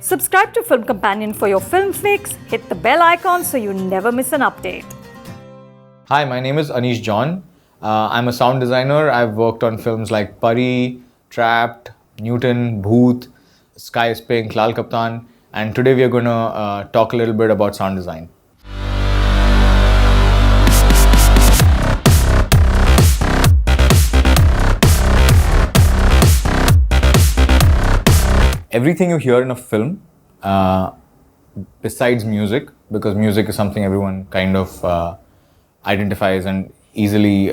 Subscribe to Film Companion for your film fix. Hit the bell icon so you never miss an update. Hi, my name is Anish John. I'm a sound designer. I've worked on films like Pari, Trapped, Newton, Bhoot, Sky is Pink, Lal Kaptan, and today we are going to talk a little bit about sound design. Everything you hear in a film, besides music, because music is something everyone kind of identifies and easily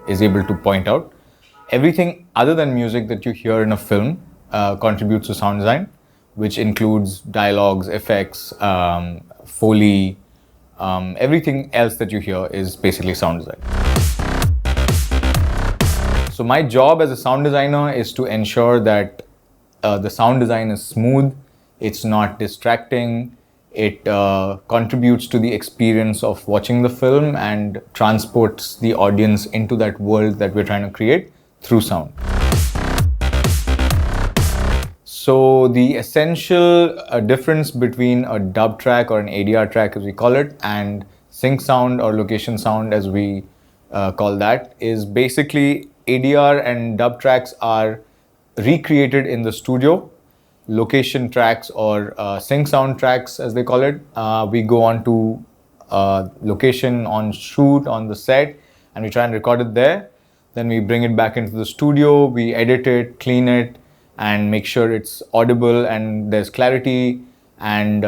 is able to point out. Everything other than music that you hear in a film contributes to sound design, which includes dialogues, effects, Foley, everything else that you hear is basically sound design. So my job as a sound designer is to ensure that the sound design is smooth, it's not distracting, it contributes to the experience of watching the film and transports the audience into that world that we're trying to create through sound. So the essential difference between a dub track or an ADR track, as we call it, and sync sound or location sound, as we call that, is basically ADR and dub tracks are recreated in the studio. Location tracks or sync sound tracks, as they call it, we go on to location on shoot on the set and we try and record it there. Then we bring it back into the studio, we edit it, clean it, and make sure it's audible and there's clarity, and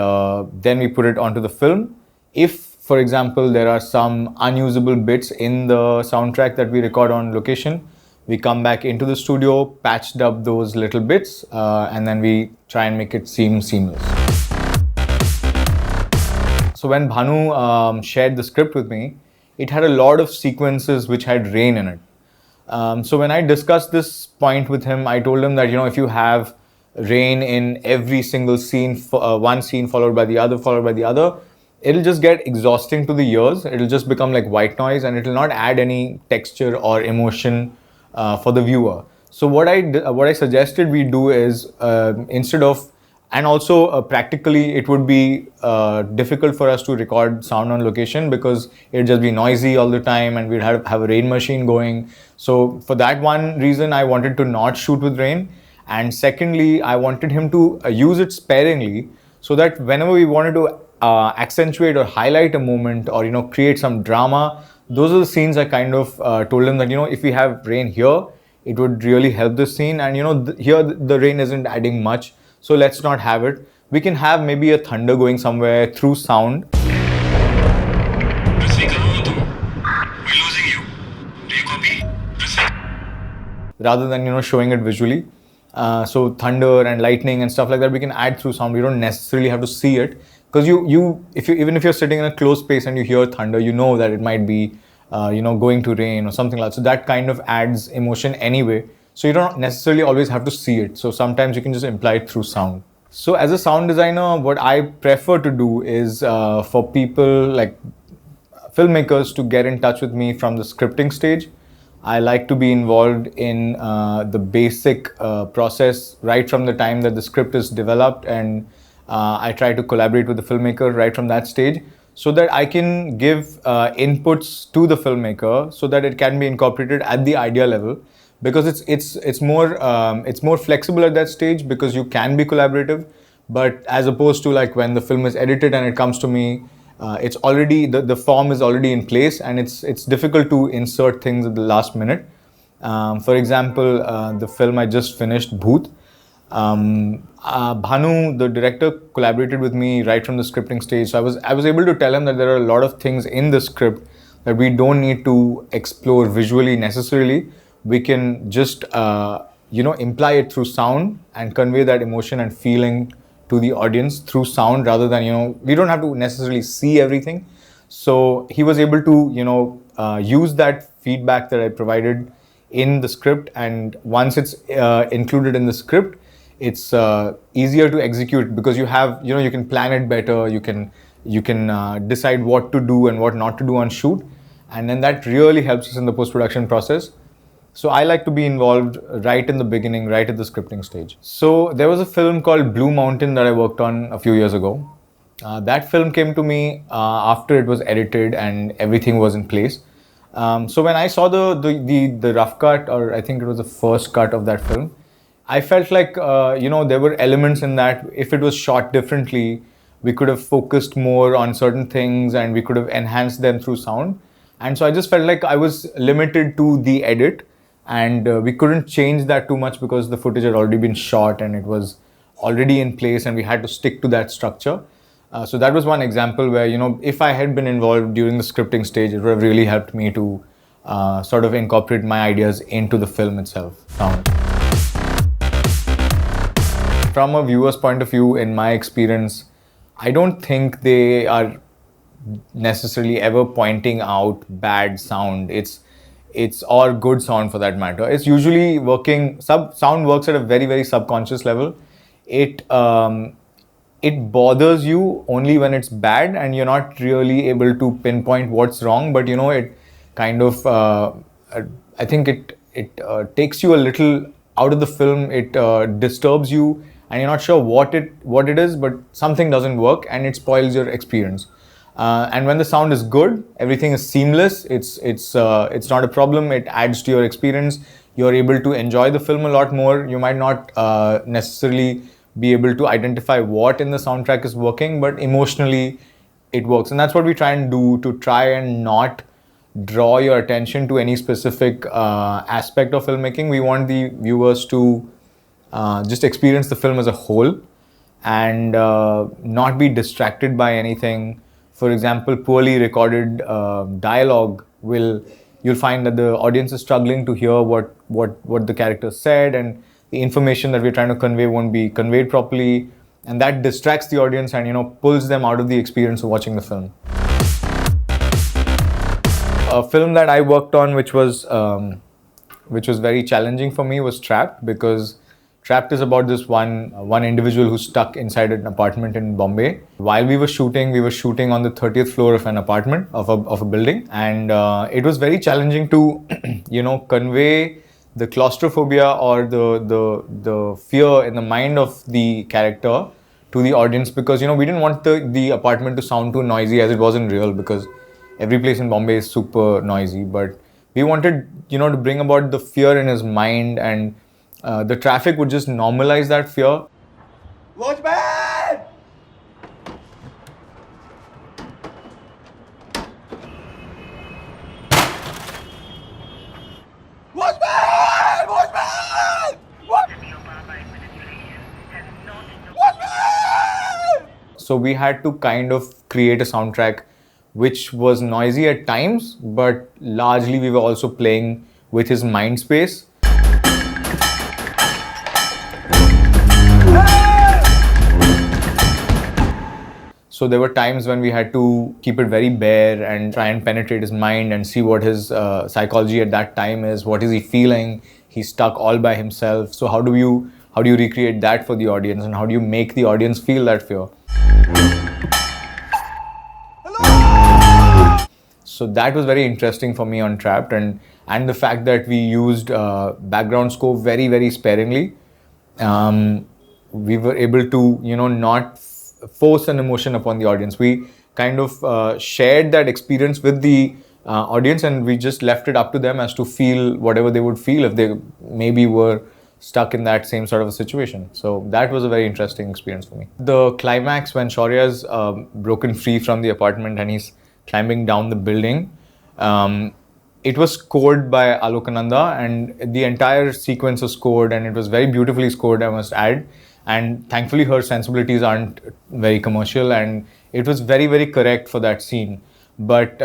then we put it onto the film. If, for example, there are some unusable bits in the soundtrack that we record on location, we come back into the studio, patched up those little bits, and then we try and make it seem seamless. So when Bhanu shared the script with me, it had a lot of sequences which had rain in it. So when I discussed this point with him, I told him that, if you have rain in every single scene, one scene followed by the other, it'll just get exhausting to the ears. It'll just become like white noise and it'll not add any texture or emotion for the viewer. So what I suggested we do is instead of, and also practically it would be difficult for us to record sound on location because it'd just be noisy all the time and we'd have a rain machine going. So for that one reason, I wanted to not shoot with rain. And secondly, I wanted him to use it sparingly so that whenever we wanted to accentuate or highlight a moment or, create some drama, those are the scenes I kind of told him that, if we have rain here, it would really help the scene. And, here the rain isn't adding much. So let's not have it. We can have maybe a thunder going somewhere through sound. Rather than, showing it visually. So thunder and lightning and stuff like that, we can add through sound. We don't necessarily have to see it. Because even if you're sitting in a closed space and you hear thunder, you know that it might be, going to rain or something like that. So that kind of adds emotion anyway. So you don't necessarily always have to see it. So sometimes you can just imply it through sound. So as a sound designer, what I prefer to do is for people like filmmakers to get in touch with me from the scripting stage. I like to be involved in the basic process right from the time that the script is developed, and I try to collaborate with the filmmaker right from that stage so that I can give inputs to the filmmaker so that it can be incorporated at the idea level, because it's more flexible at that stage because you can be collaborative. But as opposed to like when the film is edited and it comes to me, it's already the form is already in place and it's difficult to insert things at the last minute. For example, the film I just finished, Bhoot, Bhanu, the director, collaborated with me right from the scripting stage. So I was able to tell him that there are a lot of things in the script that we don't need to explore visually necessarily. We can just imply it through sound and convey that emotion and feeling to the audience through sound rather than, we don't have to necessarily see everything. So he was able to, use that feedback that I provided in the script, and once it's included in the script, it's easier to execute because you have, you can plan it better, you can decide what to do and what not to do on shoot, and then that really helps us in the post-production process. So I like to be involved right in the beginning, right at the scripting stage. So there was a film called Blue Mountain that I worked on a few years ago. That film came to me after it was edited and everything was in place. So when I saw the rough cut, or I think it was the first cut of that film, I felt like there were elements in that. If it was shot differently, we could have focused more on certain things and we could have enhanced them through sound. And so I just felt like I was limited to the edit, and we couldn't change that too much because the footage had already been shot and it was already in place, and we had to stick to that structure. So that was one example where, if I had been involved during the scripting stage, it would have really helped me to sort of incorporate my ideas into the film itself. Sound. From a viewer's point of view, in my experience, I don't think they are necessarily ever pointing out bad sound. It's or good sound for that matter. It's usually working. Sound works at a very, very subconscious level. It bothers you only when it's bad and you're not really able to pinpoint what's wrong. But it kind of I think it takes you a little out of the film. It disturbs you and you're not sure what it is, but something doesn't work and it spoils your experience. And when the sound is good, everything is seamless. It's not a problem. It adds to your experience. You're able to enjoy the film a lot more. You might not necessarily be able to identify what in the soundtrack is working, but emotionally it works. And that's what we try and do, to try and not draw your attention to any specific aspect of filmmaking. We want the viewers to just experience the film as a whole and not be distracted by anything. For example, poorly recorded dialogue you'll find that the audience is struggling to hear what the character said, and the information that we're trying to convey won't be conveyed properly, and that distracts the audience and pulls them out of the experience of watching the film. A film that I worked on which was very challenging for me was Trapped, because Trapped is about this one individual who's stuck inside an apartment in Bombay. While we were shooting on the 30th floor of an apartment, of a building. And it was very challenging to, convey the claustrophobia or the fear in the mind of the character to the audience, because, we didn't want the apartment to sound too noisy, as it wasn't real, because every place in Bombay is super noisy. But we wanted, to bring about the fear in his mind, and the traffic would just normalize that fear. Watchman! Watchman! Watchman! Watchman! So we had to kind of create a soundtrack which was noisy at times, but largely we were also playing with his mind space. So there were times when we had to keep it very bare and try and penetrate his mind and see what his psychology at that time is. What is he feeling? He's stuck all by himself. So how do you recreate that for the audience, and how do you make the audience feel that fear? Hello! So that was very interesting for me on Trapped, and the fact that we used background score very, very sparingly. We were able to not force an emotion upon the audience. We kind of shared that experience with the audience, and we just left it up to them as to feel whatever they would feel if they maybe were stuck in that same sort of a situation. So that was a very interesting experience for me. The climax, when Shaurya's broken free from the apartment and he's climbing down the building, it was scored by Alokananda, and the entire sequence was scored, and it was very beautifully scored, I must add. And thankfully her sensibilities aren't very commercial, and it was very, very correct for that scene. But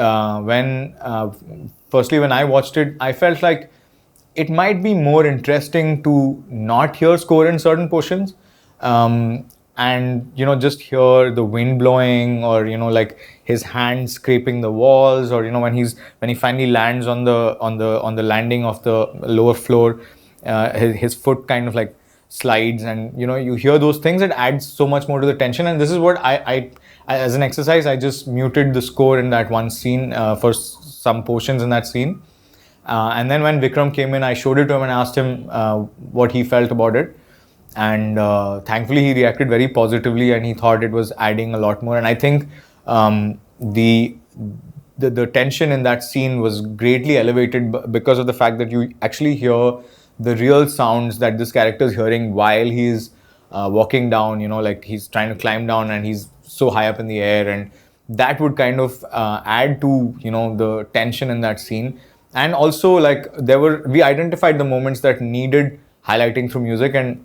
firstly when I watched it, I felt like it might be more interesting to not hear score in certain portions, and just hear the wind blowing, or like his hand scraping the walls, or when he finally lands on the landing of the lower floor, his foot kind of like slides, and you hear those things. It adds so much more to the tension, and this is what I as an exercise, I just muted the score in that one scene for some portions in that scene, And then when Vikram came in, I showed it to him and asked him what he felt about it. And thankfully, he reacted very positively, and he thought it was adding a lot more. And I think the tension in that scene was greatly elevated because of the fact that you actually hear the real sounds that this character is hearing while he's walking down. Like he's trying to climb down, and he's so high up in the air, and that would kind of add to the tension in that scene. And also, like, we identified the moments that needed highlighting through music, and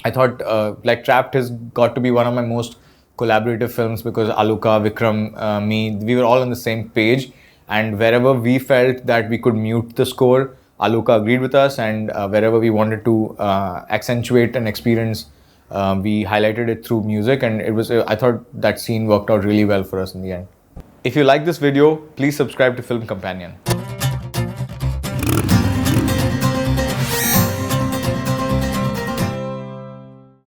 I thought like Trapped has got to be one of my most collaborative films because Aluka, Vikram, me, we were all on the same page, and wherever we felt that we could mute the score, Aluka agreed with us, and wherever we wanted to accentuate an experience, we highlighted it through music, and it was I thought that scene worked out really well for us in the end. If you like this video, please subscribe to Film Companion.